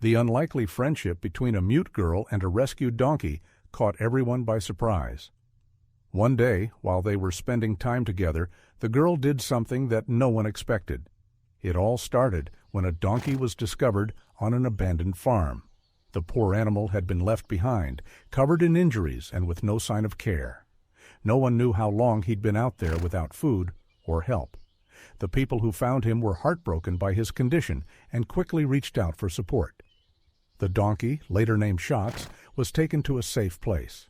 The unlikely friendship between a mute girl and a rescued donkey caught everyone by surprise. One day, while they were spending time together, the girl did something that no one expected. It all started when a donkey was discovered on an abandoned farm. The poor animal had been left behind, covered in injuries and with no sign of care. No one knew how long he'd been out there without food or help. The people who found him were heartbroken by his condition and quickly reached out for support. The donkey, later named Shocks, was taken to a safe place.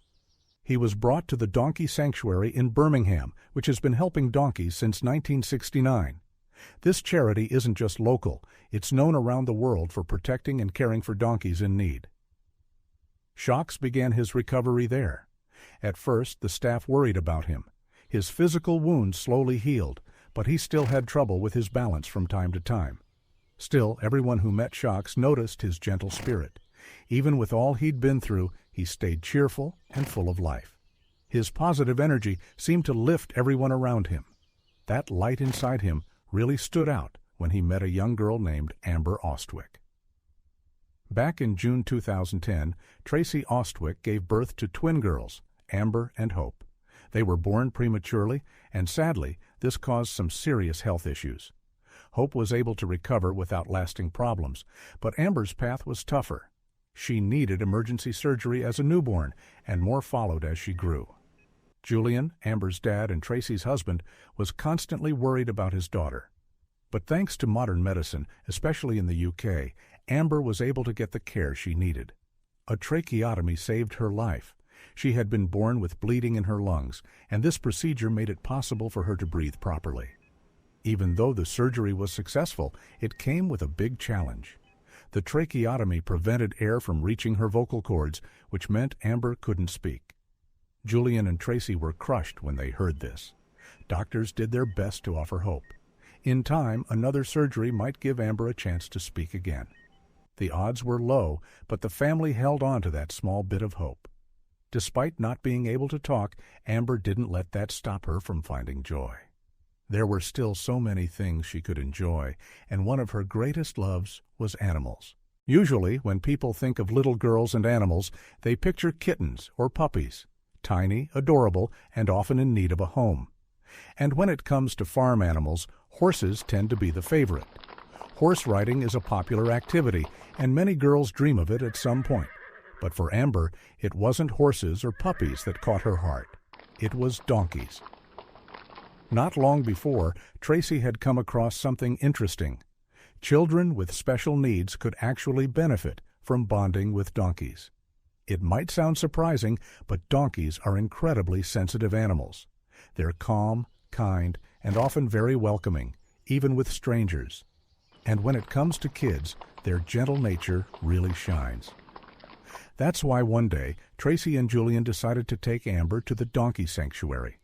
He was brought to the Donkey Sanctuary in Birmingham, which has been helping donkeys since 1969. This charity isn't just local, it's known around the world for protecting and caring for donkeys in need. Shocks began his recovery there. At first, the staff worried about him. His physical wounds slowly healed, but he still had trouble with his balance from time to time. Still, everyone who met Shocks noticed his gentle spirit. Even with all he'd been through, he stayed cheerful and full of life. His positive energy seemed to lift everyone around him. That light inside him really stood out when he met a young girl named Amber Ostwick. Back in June 2010, Tracy Ostwick gave birth to twin girls, Amber and Hope. They were born prematurely, and sadly, this caused some serious health issues. Hope was able to recover without lasting problems, but Amber's path was tougher. She needed emergency surgery as a newborn, and more followed as she grew. Julian, Amber's dad and Tracy's husband, was constantly worried about his daughter. But thanks to modern medicine, especially in the UK, Amber was able to get the care she needed. A tracheotomy saved her life. She had been born with bleeding in her lungs, and this procedure made it possible for her to breathe properly. Even though the surgery was successful, it came with a big challenge. The tracheotomy prevented air from reaching her vocal cords, which meant Amber couldn't speak. Julian and Tracy were crushed when they heard this. Doctors did their best to offer hope. In time, another surgery might give Amber a chance to speak again. The odds were low, but the family held on to that small bit of hope. Despite not being able to talk, Amber didn't let that stop her from finding joy. There were still so many things she could enjoy, and one of her greatest loves was animals. Usually, when people think of little girls and animals, they picture kittens or puppies, tiny, adorable, and often in need of a home. And when it comes to farm animals, horses tend to be the favorite. Horse riding is a popular activity, and many girls dream of it at some point. But for Amber, it wasn't horses or puppies that caught her heart. It was donkeys. Not long before, Tracy had come across something interesting. Children with special needs could actually benefit from bonding with donkeys. It might sound surprising, but donkeys are incredibly sensitive animals. They're calm, kind, and often very welcoming, even with strangers. And when it comes to kids, their gentle nature really shines. That's why one day, Tracy and Julian decided to take Amber to the Donkey Sanctuary.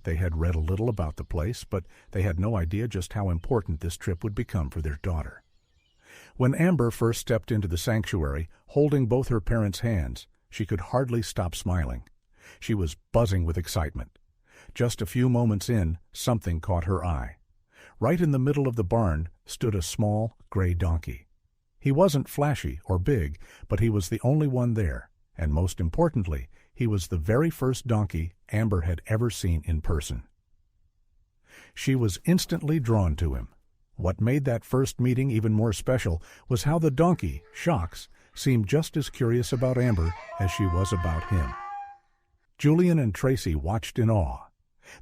They had read a little about the place, but they had no idea just how important this trip would become for their daughter. When Amber first stepped into the sanctuary, holding both her parents' hands, she could hardly stop smiling. She was buzzing with excitement. Just a few moments in, something caught her eye. Right in the middle of the barn stood a small, gray donkey. He wasn't flashy or big, but he was the only one there, and most importantly, he was the very first donkey Amber had ever seen in person. She was instantly drawn to him. What made that first meeting even more special was how the donkey, Shocks, seemed just as curious about Amber as she was about him. Julian and Tracy watched in awe.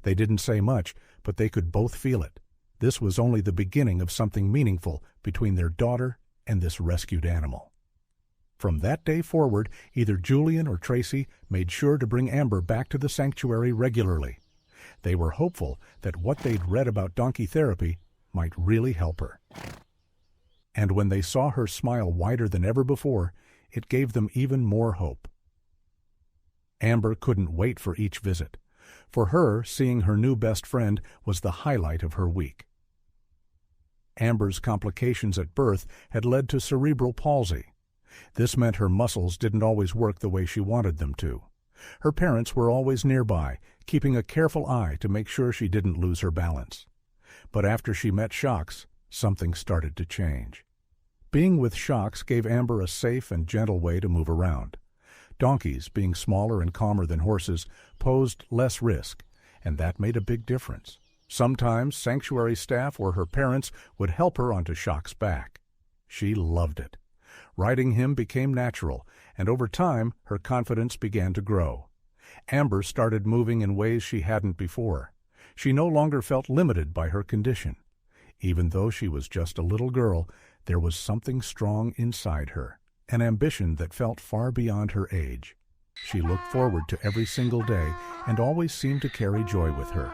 They didn't say much, but they could both feel it. This was only the beginning of something meaningful between their daughter and this rescued animal. From that day forward, either Julian or Tracy made sure to bring Amber back to the sanctuary regularly. They were hopeful that what they'd read about donkey therapy might really help her. And when they saw her smile wider than ever before, it gave them even more hope. Amber couldn't wait for each visit. For her, seeing her new best friend was the highlight of her week. Amber's complications at birth had led to cerebral palsy. This meant her muscles didn't always work the way she wanted them to. Her parents were always nearby, keeping a careful eye to make sure she didn't lose her balance. But after she met Shocks, something started to change. Being with Shocks gave Amber a safe and gentle way to move around. Donkeys, being smaller and calmer than horses, posed less risk, and that made a big difference. Sometimes sanctuary staff or her parents would help her onto Shock's back. She loved it. Riding him became natural, and over time her confidence began to grow. Amber started moving in ways she hadn't before. She no longer felt limited by her condition. Even though she was just a little girl, there was something strong inside her, an ambition that felt far beyond her age. She looked forward to every single day and always seemed to carry joy with her.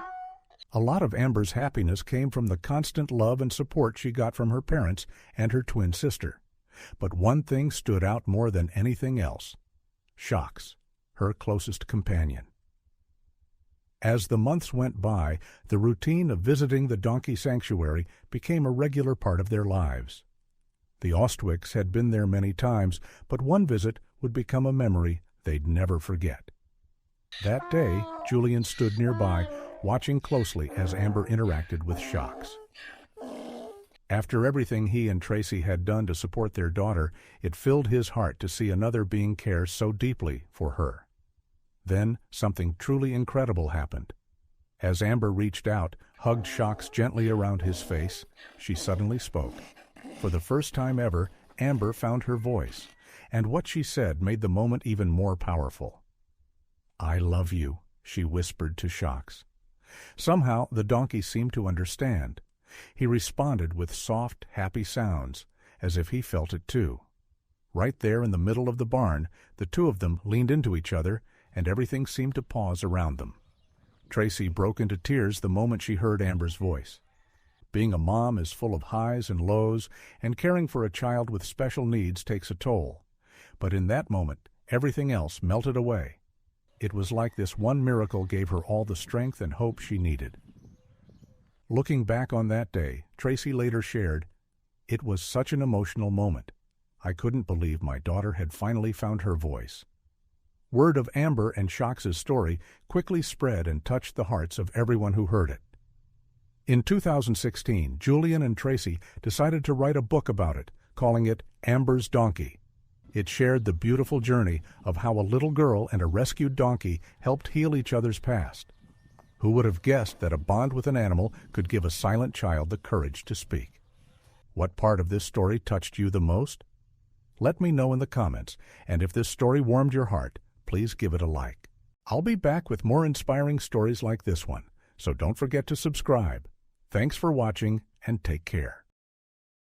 A lot of Amber's happiness came from the constant love and support she got from her parents and her twin sister. But one thing stood out more than anything else: Shocks, her closest companion. As the months went by, the routine of visiting the donkey sanctuary became a regular part of their lives. The Ostwicks had been there many times, but one visit would become a memory they'd never forget. That day, Julian stood nearby, watching closely as Amber interacted with Shocks. After everything he and Tracy had done to support their daughter, it filled his heart to see another being care so deeply for her. Then something truly incredible happened. As Amber reached out, hugged Shocks gently around his face, she suddenly spoke. For the first time ever, Amber found her voice, and what she said made the moment even more powerful. "I love you," she whispered to Shocks. Somehow the donkey seemed to understand. He responded with soft, happy sounds, as if he felt it too. Right there in the middle of the barn, the two of them leaned into each other, and everything seemed to pause around them. Tracy broke into tears the moment she heard Amber's voice. Being a mom is full of highs and lows, and caring for a child with special needs takes a toll. But in that moment, everything else melted away. It was like this one miracle gave her all the strength and hope she needed. Looking back on that day, Tracy later shared, "It was such an emotional moment. I couldn't believe my daughter had finally found her voice." Word of Amber and Shocks' story quickly spread and touched the hearts of everyone who heard it. In 2016, Julian and Tracy decided to write a book about it, calling it Amber's Donkey. It shared the beautiful journey of how a little girl and a rescued donkey helped heal each other's past. Who would have guessed that a bond with an animal could give a silent child the courage to speak? What part of this story touched you the most? Let me know in the comments, and if this story warmed your heart, please give it a like. I'll be back with more inspiring stories like this one, so don't forget to subscribe. Thanks for watching, and take care.